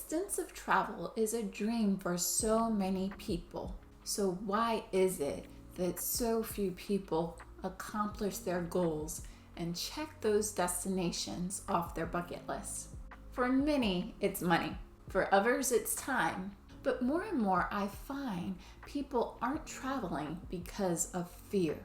Extensive travel is a dream for so many people. So why is it that so few people accomplish their goals and check those destinations off their bucket list? For many, it's money. For others, it's time. But more and more, I find people aren't traveling because of fear.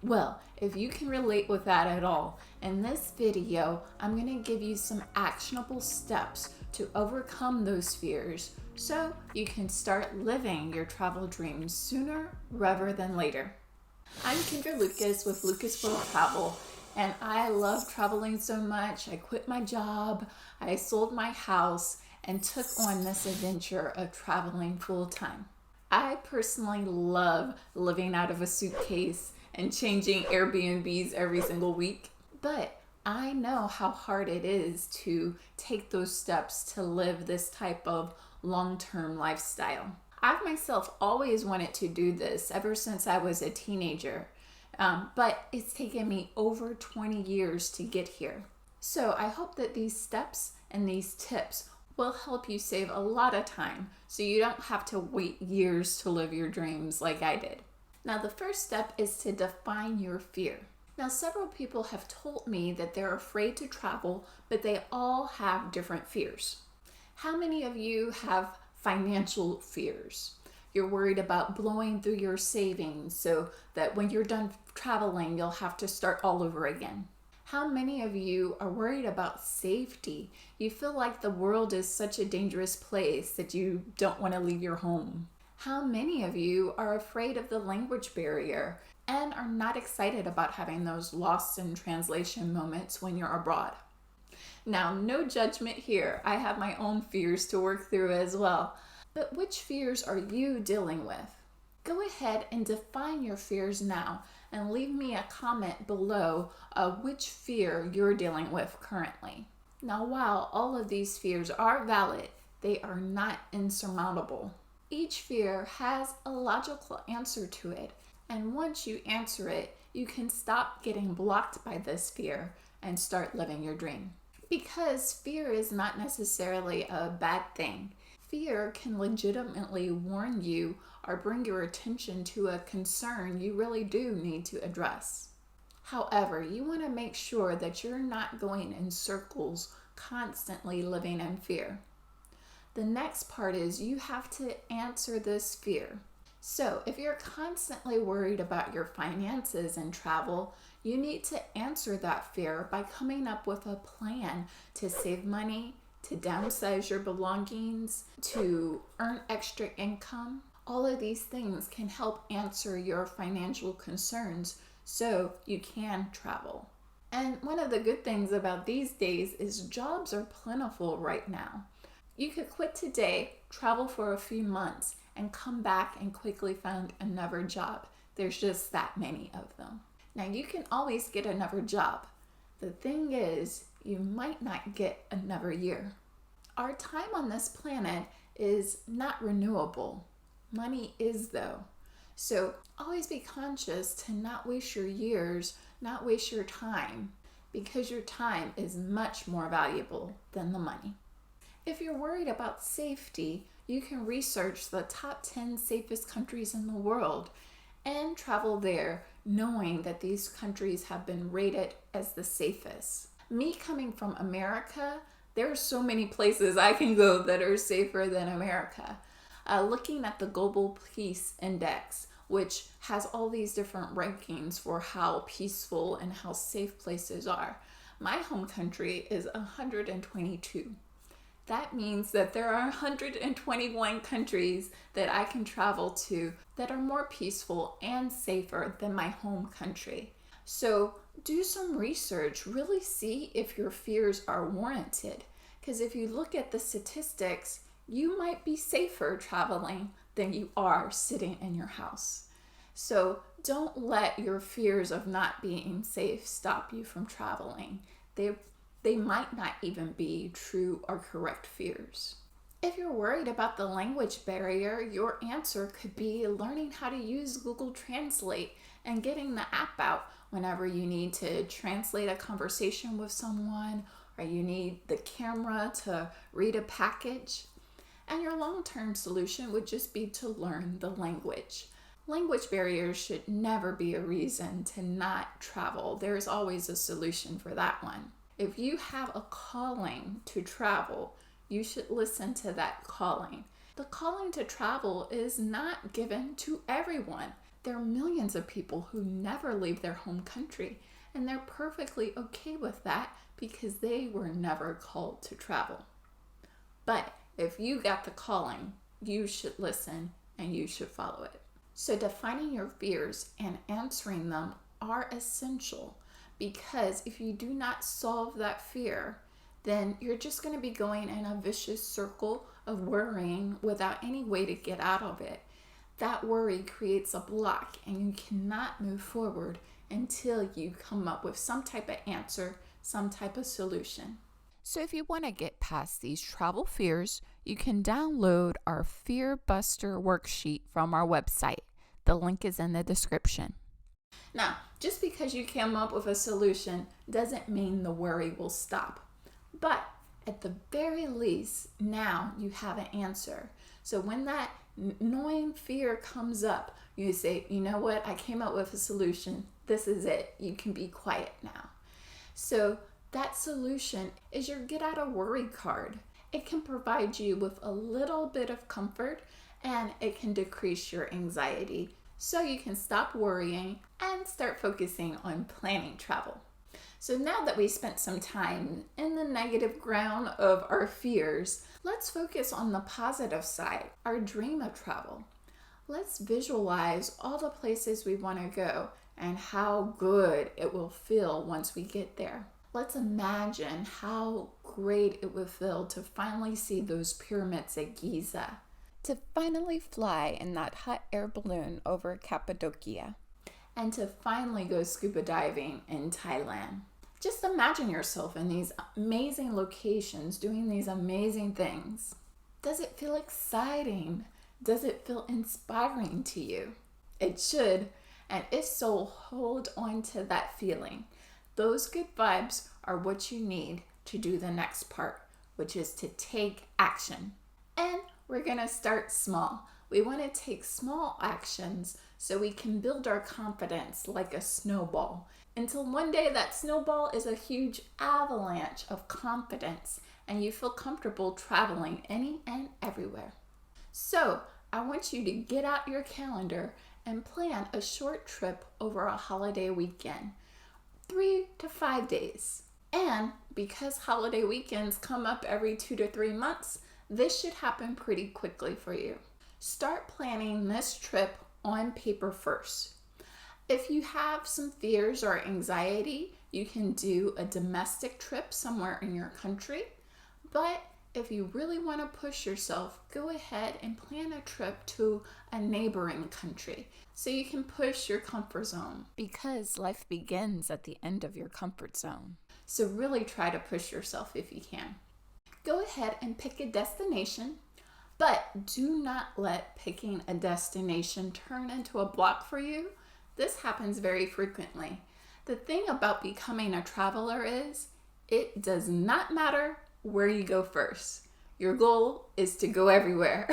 Well, if you can relate with that at all, in this video, I'm going to give you some actionable steps to overcome those fears so you can start living your travel dreams sooner rather than later. I'm Kendra Lucas with Lucas World Travel, and I love traveling so much. I quit my job, I sold my house, and took on this adventure of traveling full time. I personally love living out of a suitcase and changing Airbnbs every single week, but I know how hard it is to take those steps to live this type of long-term lifestyle. I've myself always wanted to do this ever since I was a teenager, but it's taken me over 20 years to get here. So I hope that these steps and these tips will help you save a lot of time so you don't have to wait years to live your dreams like I did. Now, the first step is to define your fear. Now, several people have told me that they're afraid to travel, but they all have different fears. How many of you have financial fears? You're worried about blowing through your savings so that when you're done traveling, you'll have to start all over again. How many of you are worried about safety? You feel like the world is such a dangerous place that you don't want to leave your home. How many of you are afraid of the language barrier and are not excited about having those lost in translation moments when you're abroad? Now, no judgment here. I have my own fears to work through as well. But which fears are you dealing with? Go ahead and define your fears now and leave me a comment below which fear you're dealing with currently. Now, while all of these fears are valid, they are not insurmountable. Each fear has a logical answer to it, and once you answer it, you can stop getting blocked by this fear and start living your dream. Because fear is not necessarily a bad thing. Fear can legitimately warn you or bring your attention to a concern you really do need to address. However, you want to make sure that you're not going in circles, constantly living in fear. The next part is you have to answer this fear. So if you're constantly worried about your finances and travel, you need to answer that fear by coming up with a plan to save money, to downsize your belongings, to earn extra income. All of these things can help answer your financial concerns so you can travel. And one of the good things about these days is jobs are plentiful right now. You could quit today, travel for a few months, and come back and quickly find another job. There's just that many of them. Now, you can always get another job. The thing is, you might not get another year. Our time on this planet is not renewable. Money is, though. So always be conscious to not waste your years, not waste your time, because your time is much more valuable than the money. If you're worried about safety, you can research the top 10 safest countries in the world and travel there knowing that these countries have been rated as the safest. Me coming from America, there are so many places I can go that are safer than America. Looking at the Global Peace Index, which has all these different rankings for how peaceful and how safe places are, my home country is 122. That means that there are 121 countries that I can travel to that are more peaceful and safer than my home country. So do some research, really see if your fears are warranted. Because if you look at the statistics, you might be safer traveling than you are sitting in your house. So don't let your fears of not being safe stop you from traveling. They might not even be true or correct fears. If you're worried about the language barrier, your answer could be learning how to use Google Translate and getting the app out whenever you need to translate a conversation with someone or you need the camera to read a package. And your long-term solution would just be to learn the language. Language barriers should never be a reason to not travel. There's always a solution for that one. If you have a calling to travel, you should listen to that calling. The calling to travel is not given to everyone. There are millions of people who never leave their home country, and they're perfectly okay with that because they were never called to travel. But if you got the calling, you should listen and you should follow it. So defining your fears and answering them are essential, because if you do not solve that fear, then you're just going to be going in a vicious circle of worrying without any way to get out of it. That worry creates a block and you cannot move forward until you come up with some type of answer, some type of solution. So if you want to get past these travel fears, you can download our Fear Buster worksheet from our website. The link is in the description. Now, just because you came up with a solution doesn't mean the worry will stop. But at the very least, now you have an answer. So when that annoying fear comes up, you say, you know what, I came up with a solution. This is it. You can be quiet now. So that solution is your get out of worry card. It can provide you with a little bit of comfort and it can decrease your anxiety so you can stop worrying and start focusing on planning travel. So now that we spent some time in the negative ground of our fears, let's focus on the positive side, our dream of travel. Let's visualize all the places we want to go and how good it will feel once we get there. Let's imagine how great it would feel to finally see those pyramids at Giza, to finally fly in that hot air balloon over Cappadocia, and to finally go scuba diving in Thailand. Just imagine yourself in these amazing locations doing these amazing things. Does it feel exciting? Does it feel inspiring to you? It should, and if so, hold on to that feeling. Those good vibes are what you need to do the next part, which is to take action. And we're going to start small. We want to take small actions so we can build our confidence like a snowball until one day that snowball is a huge avalanche of confidence and you feel comfortable traveling any and everywhere. So I want you to get out your calendar and plan a short trip over a holiday weekend, 3 to 5 days. And because holiday weekends come up every 2 to 3 months, this should happen pretty quickly for you. Start planning this trip on paper first. If you have some fears or anxiety, you can do a domestic trip somewhere in your country. But if you really want to push yourself, go ahead and plan a trip to a neighboring country so you can push your comfort zone, because life begins at the end of your comfort zone. So really try to push yourself if you can. Go ahead and pick a destination, but do not let picking a destination turn into a block for you. This happens very frequently. The thing about becoming a traveler is it does not matter where you go first. Your goal is to go everywhere.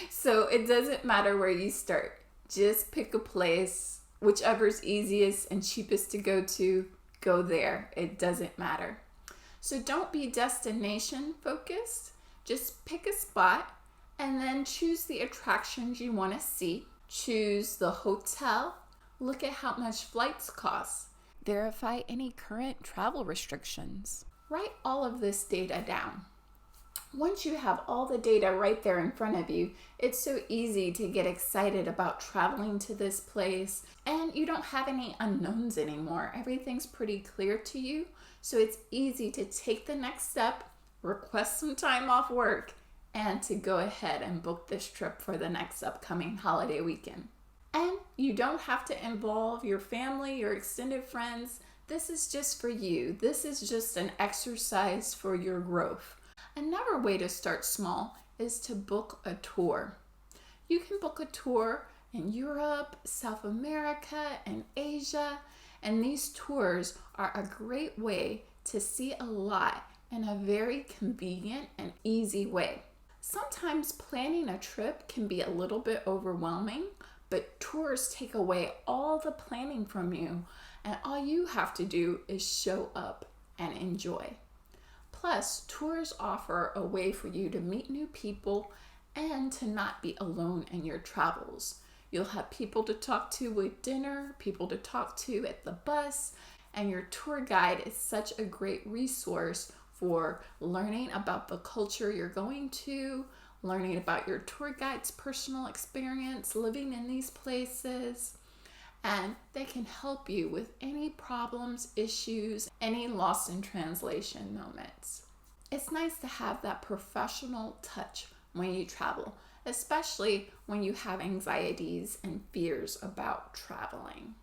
So it doesn't matter where you start. Just pick a place, whichever's easiest and cheapest to go there. It doesn't matter. So don't be destination focused. Just pick a spot and then choose the attractions you want to see. Choose the hotel. Look at how much flights cost. Verify any current travel restrictions. Write all of this data down. Once you have all the data right there in front of you, it's so easy to get excited about traveling to this place, and you don't have any unknowns anymore. Everything's pretty clear to you, so it's easy to take the next step, request some time off work, and to go ahead and book this trip for the next upcoming holiday weekend. And you don't have to involve your family, your extended friends. This is just for you. This is just an exercise for your growth. Another way to start small is to book a tour. You can book a tour in Europe, South America, and Asia, and these tours are a great way to see a lot in a very convenient and easy way. Sometimes planning a trip can be a little bit overwhelming, but tours take away all the planning from you, and all you have to do is show up and enjoy. Plus, tours offer a way for you to meet new people and to not be alone in your travels. You'll have people to talk to at dinner, people to talk to at the bus, and your tour guide is such a great resource for learning about the culture you're going to, learning about your tour guide's personal experience living in these places, and they can help you with any problems, issues, any lost in translation moments. It's nice to have that professional touch when you travel, especially when you have anxieties and fears about traveling.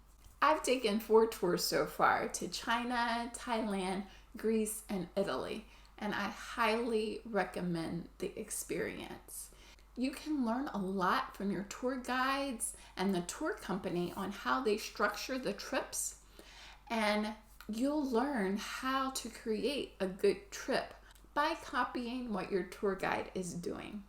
I've taken 4 tours so far to China, Thailand, Greece, and Italy, and I highly recommend the experience. You can learn a lot from your tour guides and the tour company on how they structure the trips, and you'll learn how to create a good trip by copying what your tour guide is doing.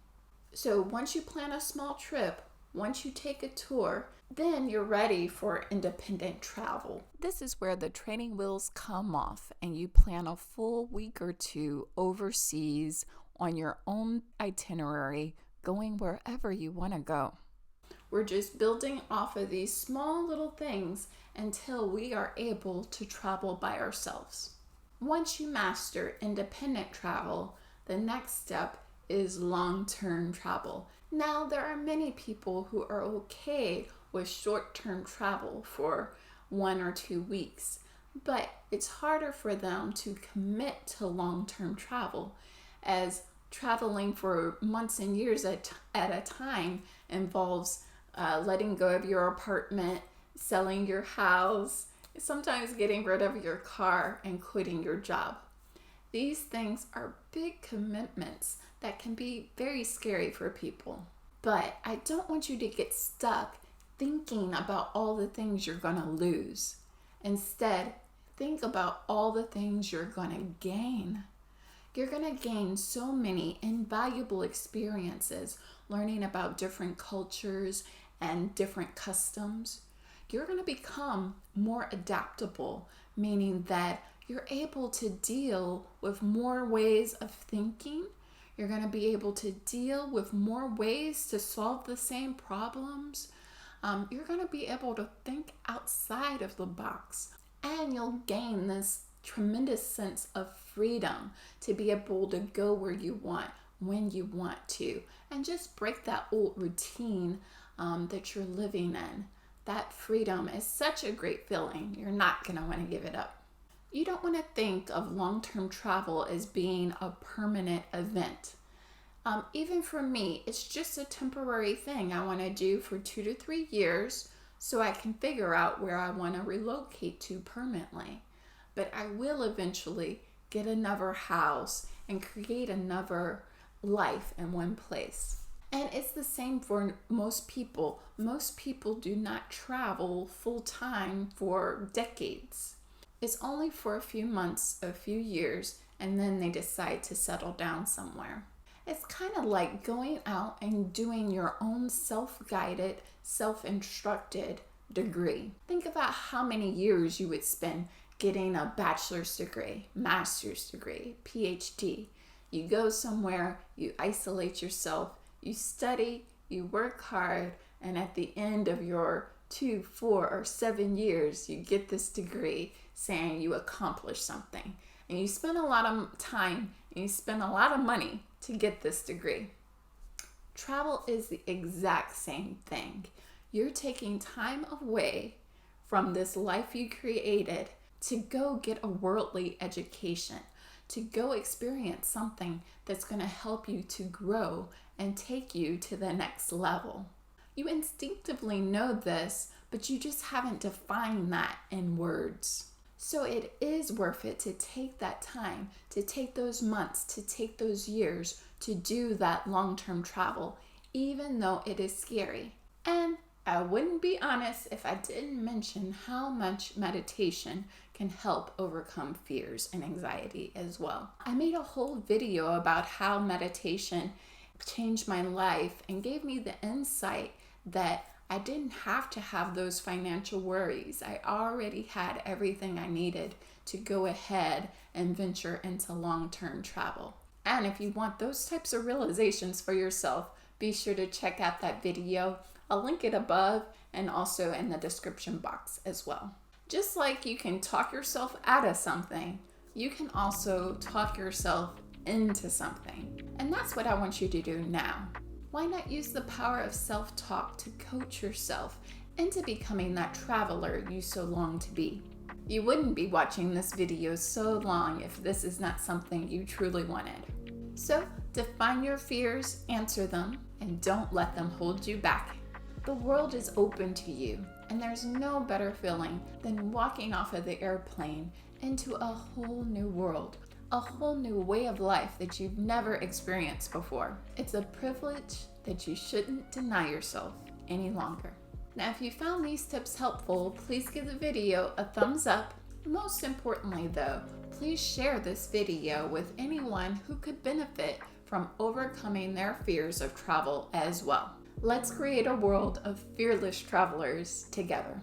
So once you plan a small trip, once you take a tour, then you're ready for independent travel. This is where the training wheels come off and you plan a full week or 2 overseas on your own itinerary, going wherever you want to go. We're just building off of these small little things until we are able to travel by ourselves. Once you master independent travel, the next step is long-term travel. Now, there are many people who are okay with short-term travel for 1 or 2 weeks, but it's harder for them to commit to long-term travel, as traveling for months and years at a time involves letting go of your apartment, selling your house, sometimes getting rid of your car and quitting your job. These things are big commitments that can be very scary for people. But I don't want you to get stuck thinking about all the things you're going to lose. Instead, think about all the things you're going to gain. You're going to gain so many invaluable experiences learning about different cultures and different customs. You're going to become more adaptable, meaning that you're able to deal with more ways of thinking. You're going to be able to deal with more ways to solve the same problems. You're going to be able to think outside of the box, and you'll gain this tremendous sense of freedom to be able to go where you want, when you want to, and just break that old routine that you're living in. That freedom is such a great feeling. You're not going to want to give it up. You don't want to think of long-term travel as being a permanent event. Even for me, it's just a temporary thing I want to do for 2 to 3 years so I can figure out where I want to relocate to permanently. But I will eventually get another house and create another life in one place. And it's the same for most people. Most people do not travel full time for decades. It's only for a few months, a few years, and then they decide to settle down somewhere. It's kind of like going out and doing your own self-guided, self-instructed degree. Think about how many years you would spend getting a bachelor's degree, master's degree, PhD. You go somewhere, you isolate yourself, you study, you work hard, and at the end of your 2, 4, or 7 years, you get this degree saying you accomplished something. And you spend a lot of time and you spend a lot of money to get this degree. Travel is the exact same thing. You're taking time away from this life you created to go get a worldly education, to go experience something that's going to help you to grow and take you to the next level. You instinctively know this, but you just haven't defined that in words. So it is worth it to take that time, to take those months, to take those years to do that long-term travel, even though it is scary. And I wouldn't be honest if I didn't mention how much meditation can help overcome fears and anxiety as well. I made a whole video about how meditation changed my life and gave me the insight that I didn't have to have those financial worries. I already had everything I needed to go ahead and venture into long-term travel. And if you want those types of realizations for yourself, be sure to check out that video. I'll link it above and also in the description box as well. Just like you can talk yourself out of something, you can also talk yourself into something. And that's what I want you to do now. Why not use the power of self-talk to coach yourself into becoming that traveler you so long to be? You wouldn't be watching this video so long if this is not something you truly wanted. So define your fears, answer them, and don't let them hold you back. The world is open to you, and there's no better feeling than walking off of the airplane into a whole new world, a whole new way of life that you've never experienced before. It's a privilege that you shouldn't deny yourself any longer. Now, if you found these tips helpful, please give the video a thumbs up. Most importantly though, please share this video with anyone who could benefit from overcoming their fears of travel as well. Let's create a world of fearless travelers together.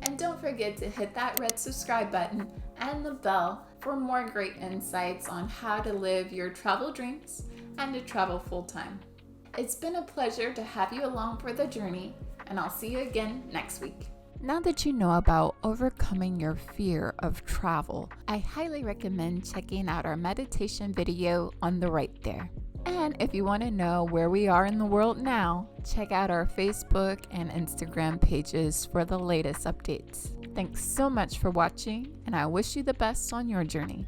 And don't forget to hit that red subscribe button and the bell for more great insights on how to live your travel dreams and to travel full-time. It's been a pleasure to have you along for the journey, and I'll see you again next week. Now that you know about overcoming your fear of travel, I highly recommend checking out our meditation video on the right there. And if you want to know where we are in the world now, check out our Facebook and Instagram pages for the latest updates. Thanks so much for watching, and I wish you the best on your journey.